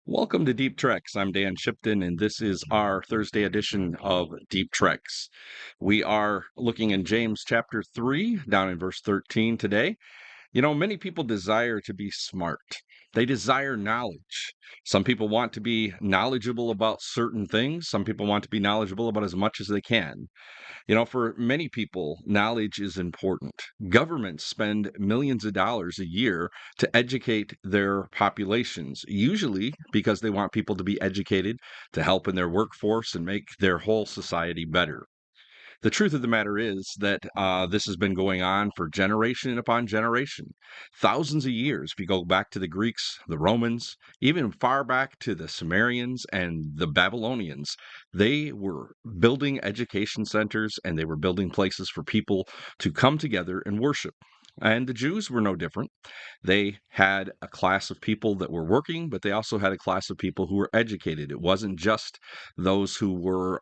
Welcome to Deep Treks. I'm Dan Shipton, and this is our Thursday edition of Deep Treks. We are looking in James chapter 3, down in verse 13 today. Many people desire to be smart. They desire knowledge. Some people want to be knowledgeable about certain things. Some people want to be knowledgeable about as much as they can. For many people, knowledge is important. Governments spend millions of dollars a year to educate their populations, usually because they want people to be educated to help in their workforce and make their whole society better. The truth of the matter is that this has been going on for generation upon generation, thousands of years. If you go back to the Greeks, the Romans, even far back to the Sumerians and the Babylonians, they were building education centers and they were building places for people to come together and worship. And the Jews were no different. They had a class of people that were working, but they also had a class of people who were educated. It wasn't just those who were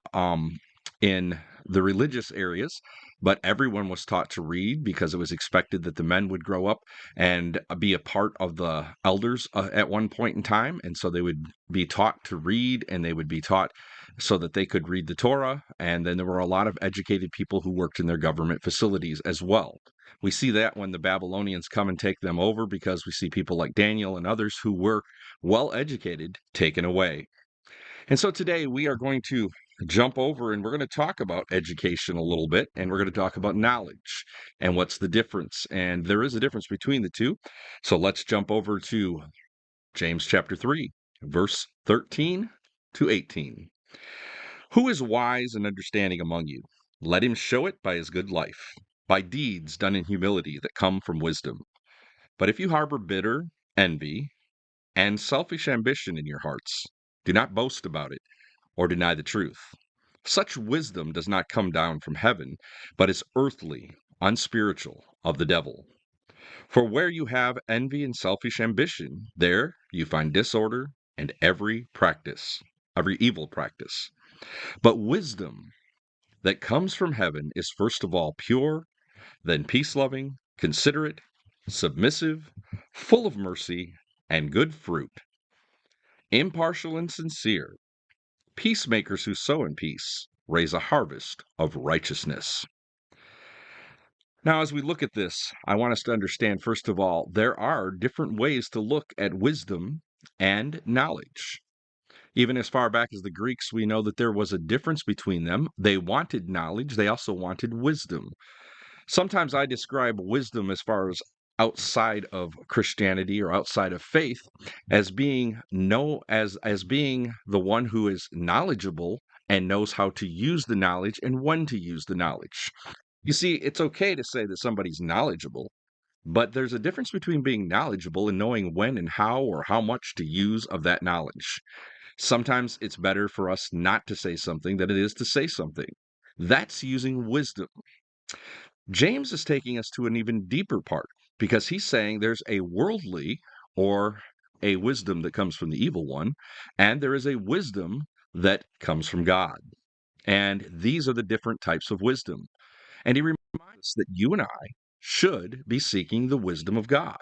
in the religious areas, but everyone was taught to read because it was expected that the men would grow up and be a part of the elders at one point in time. And so they would be taught to read and they would be taught so that they could read the Torah. And then there were a lot of educated people who worked in their government facilities as well. We see that when the Babylonians come and take them over because we see people like Daniel and others who were well educated taken away. And so today we are going to jump over and we're going to talk about education a little bit and we're going to talk about knowledge and what's the difference. And there is a difference between the two. So let's jump over to James chapter 3, verse 13 to 18. Who is wise and understanding among you? Let him show it by his good life, by deeds done in humility that come from wisdom. But if you harbor bitter envy and selfish ambition in your hearts, do not boast about it or deny the truth. Such wisdom does not come down from heaven, but is earthly, unspiritual, of the devil. For where you have envy and selfish ambition, there you find disorder and every evil practice. But wisdom that comes from heaven is first of all pure, then peace loving, considerate, submissive, full of mercy and good fruit, impartial and sincere. Peacemakers who sow in peace raise a harvest of righteousness. Now, as we look at this, I want us to understand, first of all, there are different ways to look at wisdom and knowledge. Even as far back as the Greeks, we know that there was a difference between them. They wanted knowledge, they also wanted wisdom. Sometimes I describe wisdom as far as outside of Christianity or outside of faith as being as being the one who is knowledgeable and knows how to use the knowledge and when to use the knowledge. You see, it's okay to say that somebody's knowledgeable, but there's a difference between being knowledgeable and knowing when and how or how much to use of that knowledge. Sometimes it's better for us not to say something than it is to say something. That's using wisdom. James is taking us to an even deeper part because he's saying there's a worldly or a wisdom that comes from the evil one, and there is a wisdom that comes from God. And these are the different types of wisdom. And he reminds us that you and I should be seeking the wisdom of God.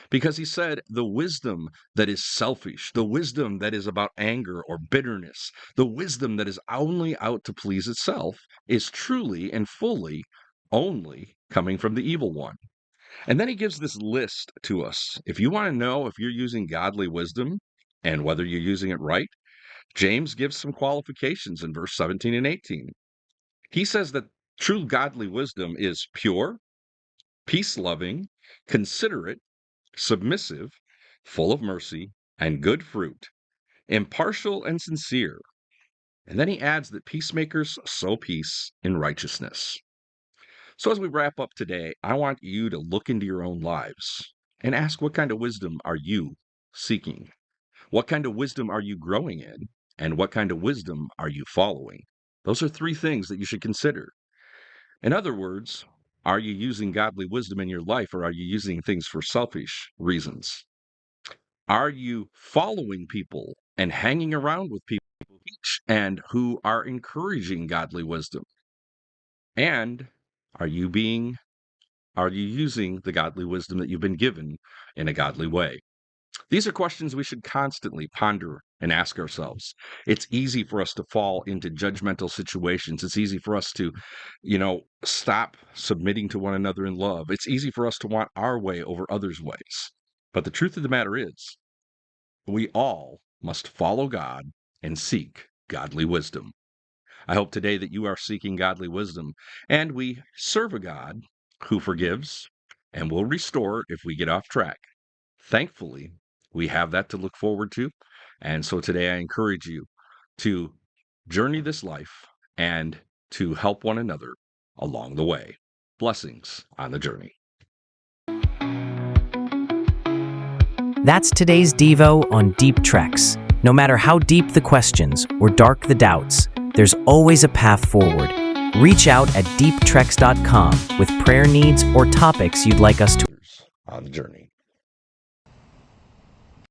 Because he said the wisdom that is selfish, the wisdom that is about anger or bitterness, the wisdom that is only out to please itself is truly and fully only coming from the evil one. And then he gives this list to us. If you want to know if you're using godly wisdom and whether you're using it right, James gives some qualifications in verse 17 and 18. He says that true godly wisdom is pure, peace loving, considerate, submissive, full of mercy and good fruit, impartial and sincere. And then he adds that peacemakers sow peace in righteousness. So as we wrap up today, I want you to look into your own lives and ask, what kind of wisdom are you seeking? What kind of wisdom are you growing in? And what kind of wisdom are you following? Those are three things that you should consider. In other words, are you using godly wisdom in your life or are you using things for selfish reasons? Are you following people and hanging around with people and who are encouraging godly wisdom? And are you being are you using the godly wisdom that you've been given in a godly way? These are questions we should constantly ponder and ask ourselves. It's easy for us to fall into judgmental situations. It's easy for us to, stop submitting to one another in love. It's easy for us to want our way over others' ways. But the truth of the matter is, we all must follow God and seek godly wisdom. I hope today that you are seeking godly wisdom and we serve a God who forgives and will restore if we get off track. Thankfully, we have that to look forward to. And so today I encourage you to journey this life and to help one another along the way. Blessings on the journey. That's today's Devo on Deep Treks. No matter how deep the questions or dark the doubts, there's always a path forward. Reach out at deeptreks.com with prayer needs or topics you'd like us to On the journey.